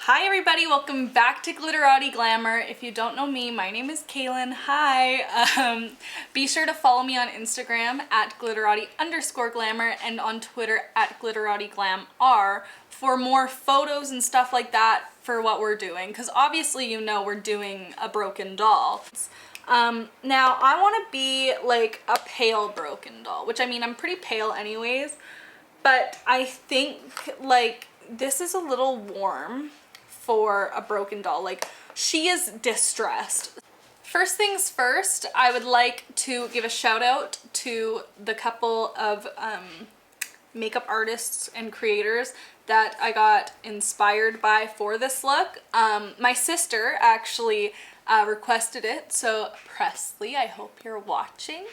Hi everybody, welcome back to Glitterati Glamour. If you don't know me, my name is Kaylin. Hi. Be sure to follow me on Instagram at glitterati_glamour and on Twitter at glitteratyglamr for more photos and stuff like that for what we're doing. Because obviously you know we're doing a broken doll. Now I want to be like a pale broken doll, which I mean I'm pretty pale anyways, but I think like this is a little warm for a broken doll. Like, she is distressed. First things first, I would like to give a shout out to the couple of makeup artists and creators that I got inspired by for this look. My sister actually requested it, so Presley, I hope you're watching.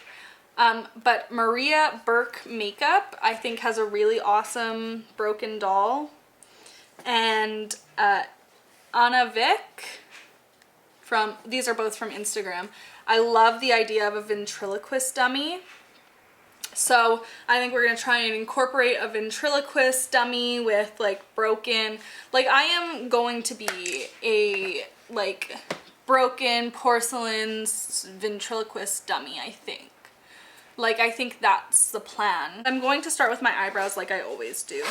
But Maria Burke Makeup, I think, has a really awesome broken doll. And Anna Vic these are both from Instagram. I love the idea of a ventriloquist dummy. So I think we're gonna try and incorporate a ventriloquist dummy with like broken, like I am going to be a like broken porcelain ventriloquist dummy, I think. Like I think that's the plan. I'm going to start with my eyebrows like I always do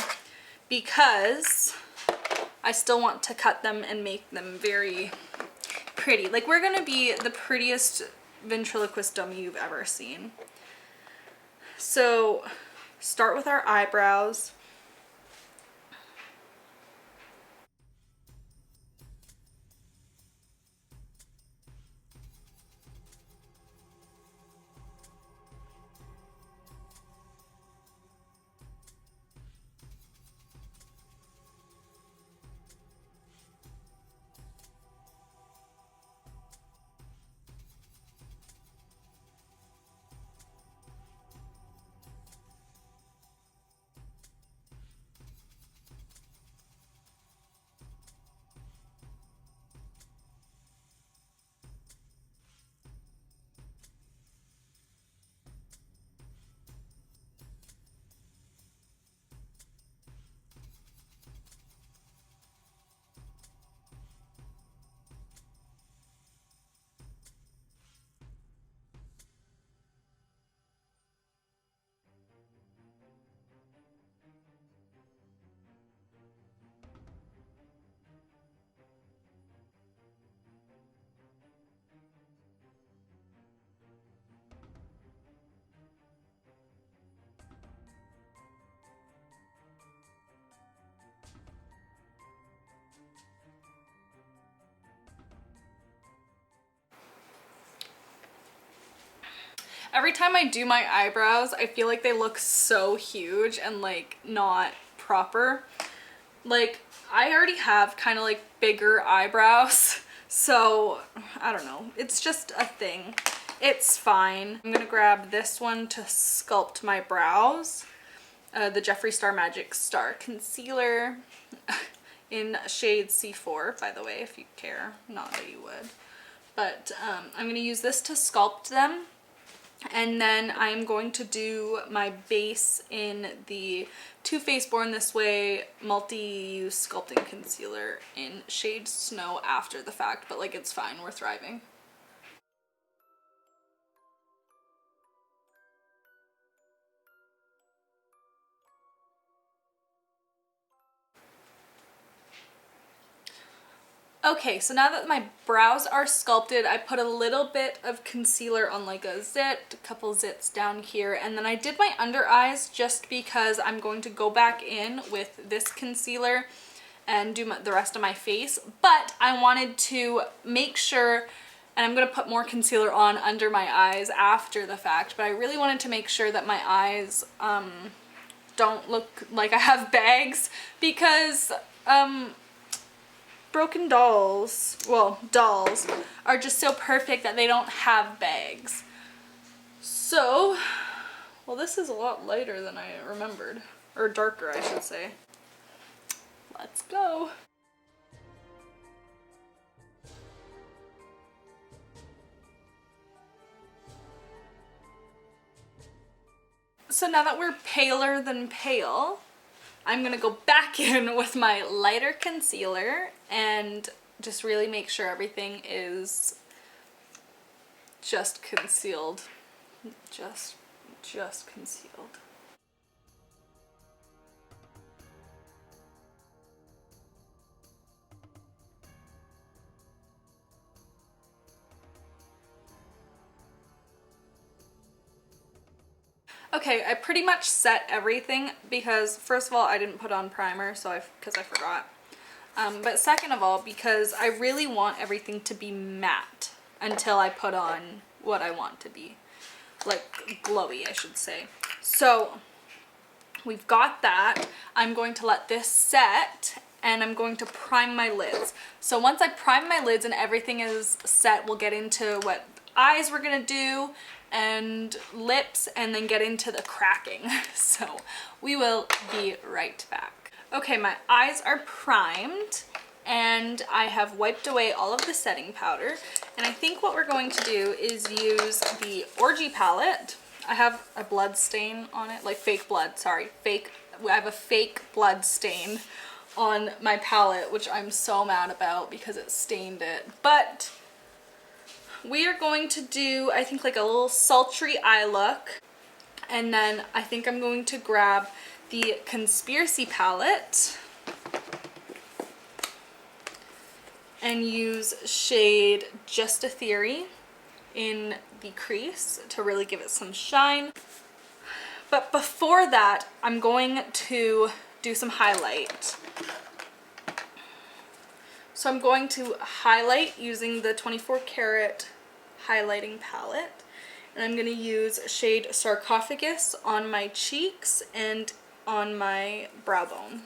because I still want to cut them and make them very pretty. Like we're gonna be the prettiest ventriloquist dummy you've ever seen. So start with our eyebrows. Every time I do my eyebrows, I feel like they look so huge and like not proper. Like I already have kind of like bigger eyebrows, so I don't know. It's just a thing. It's fine. I'm gonna grab this one to sculpt my brows. The Jeffree Star Concealer in shade C4, by the way, if you care. Not that you would. But I'm gonna use this to sculpt them. And then I'm going to do my base in the Too Faced Born This Way multi-use sculpting concealer in shade Snow after the fact, but like it's fine, we're thriving. Okay, so now that my brows are sculpted, I put a little bit of concealer on like a zit, a couple zits down here, and then I did my under eyes just because I'm going to go back in with this concealer and do the rest of my face, but I wanted to make sure, and I'm going to put more concealer on under my eyes after the fact, but I really wanted to make sure that my eyes don't look like I have bags because broken dolls, well, dolls, are just so perfect that they don't have bags. So, well, this is a lot lighter than I remembered. Or darker, I should say. Let's go. So now that we're paler than pale, I'm gonna go back in with my lighter concealer and just really make sure everything is just concealed. Just concealed. Okay, I pretty much set everything because first of all, I didn't put on primer, so because I forgot. But second of all, because I really want everything to be matte until I put on what I want to be. Like glowy, I should say. So we've got that. I'm going to let this set and I'm going to prime my lids. So once I prime my lids and everything is set, we'll get into what eyes we're gonna do and lips and then get into the cracking. So we will be right back. Okay, my eyes are primed and I have wiped away all of the setting powder. And I think what we're going to do is use the Orgy palette. I have a blood stain on it, like fake blood, sorry. I have a fake blood stain on my palette, which I'm so mad about because it stained it. But we are going to do, I think, like a little sultry eye look. And then I think I'm going to grab the Conspiracy palette and use shade Just a Theory in the crease to really give it some shine. But before that, I'm going to do some highlight. So I'm going to highlight using the 24 karat highlighting palette. And I'm going to use shade Sarcophagus on my cheeks and on my brow bone.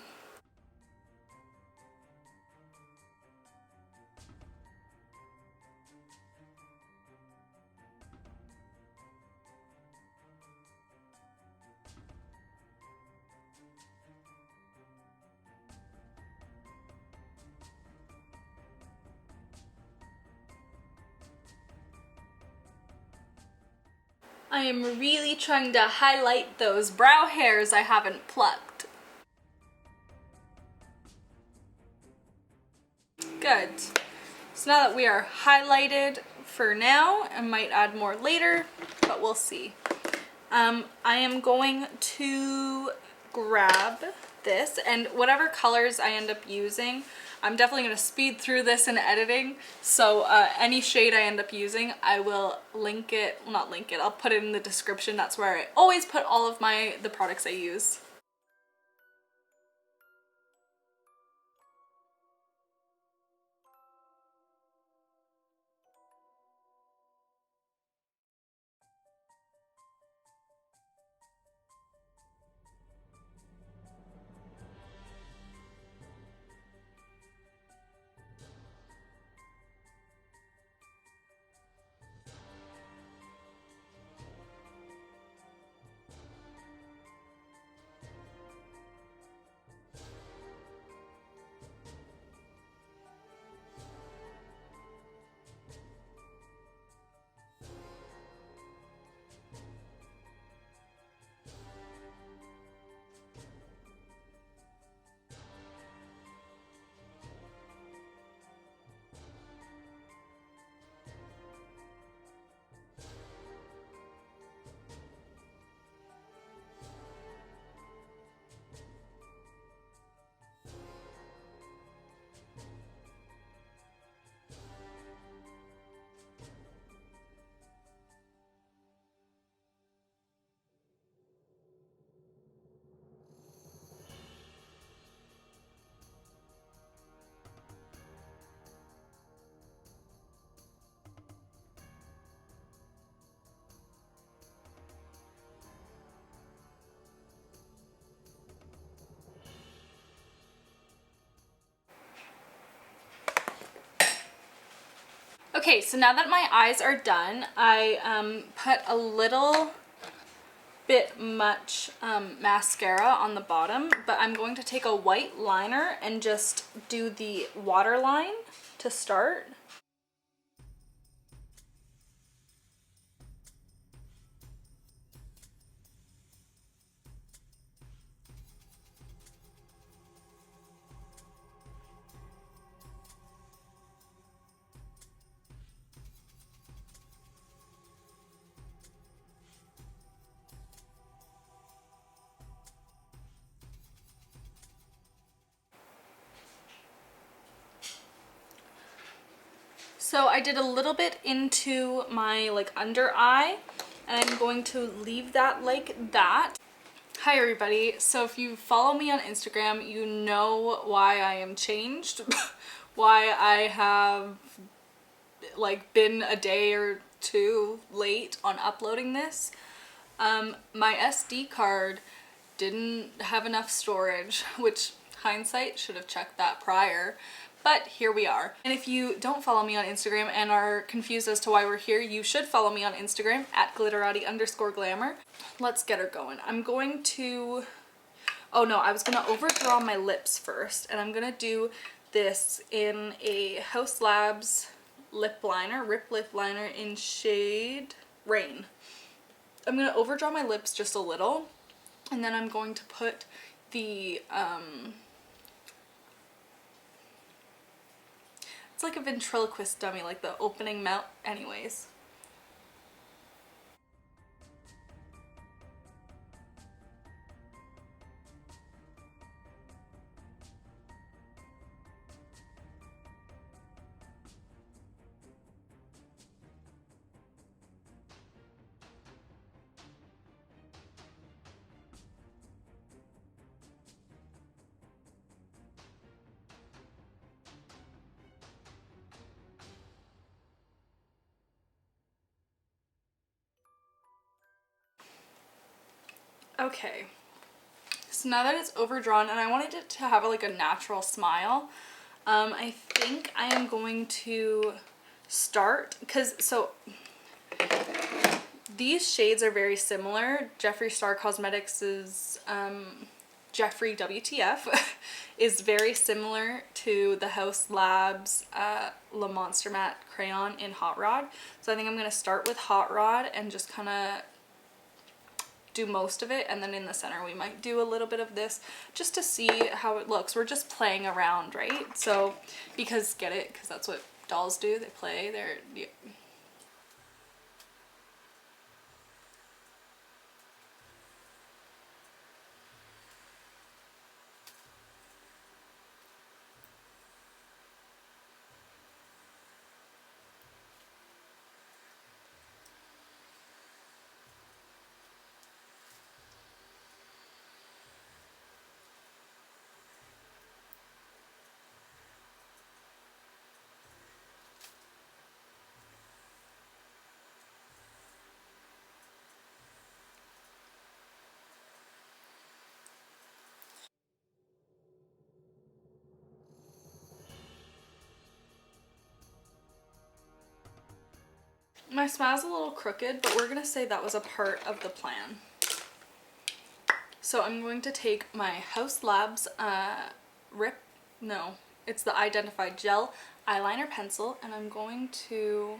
I am really trying to highlight those brow hairs I haven't plucked. Good. So now that we are highlighted for now, I might add more later, but we'll see. I am going to grab this and whatever colors I end up using, I'm definitely going to speed through this in editing, so any shade I end up using, I will link it, well, not link it, I'll put it in the description. That's where I always put all of the products I use. Okay, so now that my eyes are done, I put a little bit much mascara on the bottom, but I'm going to take a white liner and just do the waterline to start. So I did a little bit into my like under eye, and I'm going to leave that like that. Hi everybody. So if you follow me on Instagram, you know why I am changed. Why I have like been a day or two late on uploading this. My SD card didn't have enough storage, which hindsight should have checked that prior, but here we are. And if you don't follow me on Instagram and are confused as to why we're here, you should follow me on Instagram at glitterati_glamour. Let's get her going. I'm going to, oh no, I was gonna overdraw my lips first, and I'm gonna do this in a Haus Labs lip liner, Rip Lip Liner in shade Rain. I'm gonna overdraw my lips just a little, and then I'm going to put the, it's like a ventriloquist dummy, like the opening mouth, anyways. Okay, so now that it's overdrawn and I wanted it to have like a natural smile, I think I am going to start, because so these shades are very similar. Jeffree Star Cosmetics' Jeffree WTF is very similar to the Haus Labs Le Monster Matte Crayon in Hot Rod. So I think I'm going to start with Hot Rod and just kind of do most of it, and then in the center we might do a little bit of this just to see how it looks. We're just playing around, right? So because get it, because that's what dolls do, they play. They're my smile's a little crooked, but we're gonna say that was a part of the plan. So I'm going to take my Haus Labs it's the eye-dentify gel eyeliner pencil, and I'm going to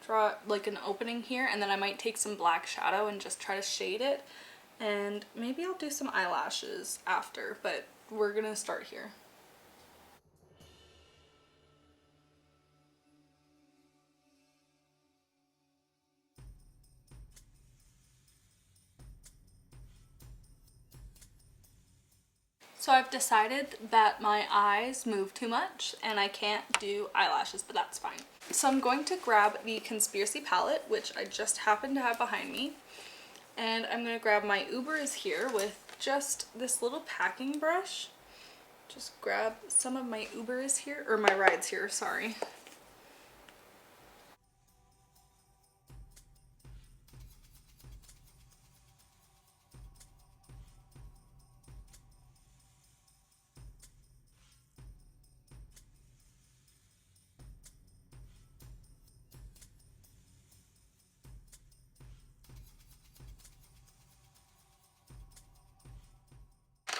draw like an opening here, and then I might take some black shadow and just try to shade it, and maybe I'll do some eyelashes after, but we're gonna start here. So I've decided that my eyes move too much and I can't do eyelashes, but that's fine. So I'm going to grab the Conspiracy palette, which I just happen to have behind me, and I'm going to grab my Uber is here with just this little packing brush. Just grab some of my Uber is here, or my rides here, sorry.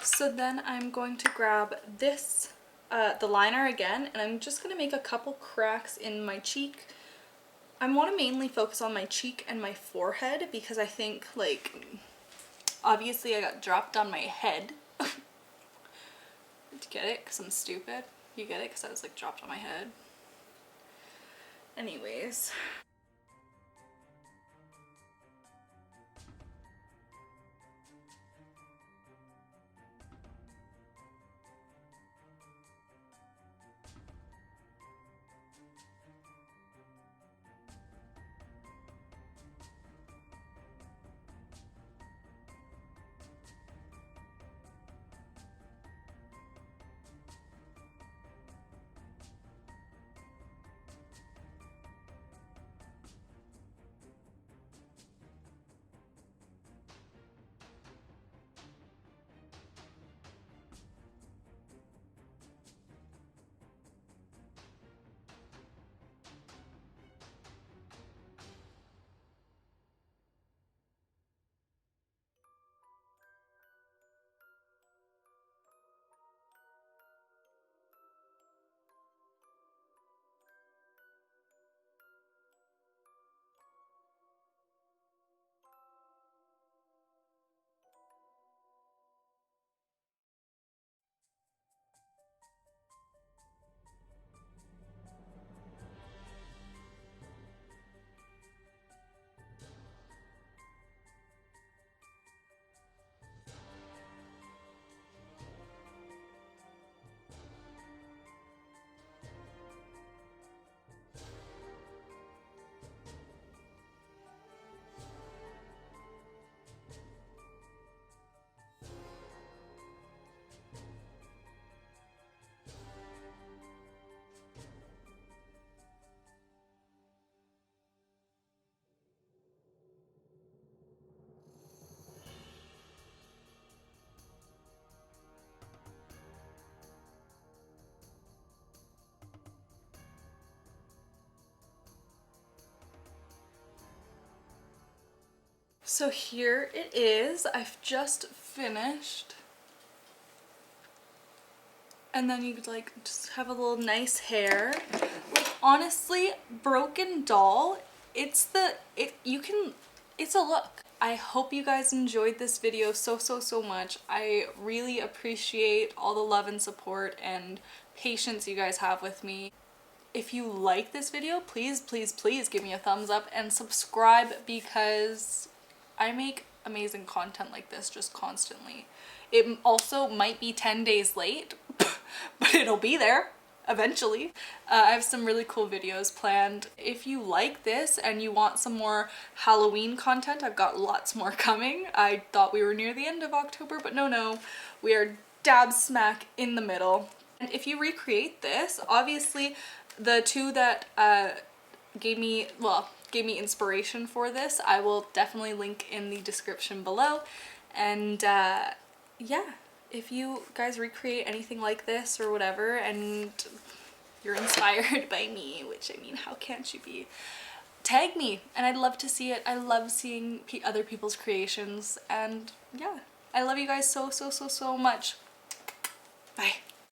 So then I'm going to grab this, the liner again, and I'm just going to make a couple cracks in my cheek. I want to mainly focus on my cheek and my forehead because I think, like, obviously I got dropped on my head. Get it? Because I'm stupid. You get it? Because I was, like, dropped on my head. Anyways. So here it is. I've just finished. And then you could like just have a little nice hair. Like honestly, Broken Doll, it's a look. I hope you guys enjoyed this video so much. I really appreciate all the love and support and patience you guys have with me. If you like this video, please give me a thumbs up and subscribe, because I make amazing content like this just constantly. It also might be 10 days late, but it'll be there eventually. I have some really cool videos planned. If you like this and you want some more Halloween content, I've got lots more coming. I thought we were near the end of October, but no, we are dab smack in the middle. And if you recreate this, obviously the two that gave me inspiration for this, I will definitely link in the description below. And yeah, if you guys recreate anything like this or whatever and you're inspired by me, which I mean, how can't you be? Tag me and I'd love to see it. I love seeing other people's creations, and yeah, I love you guys so much. Bye.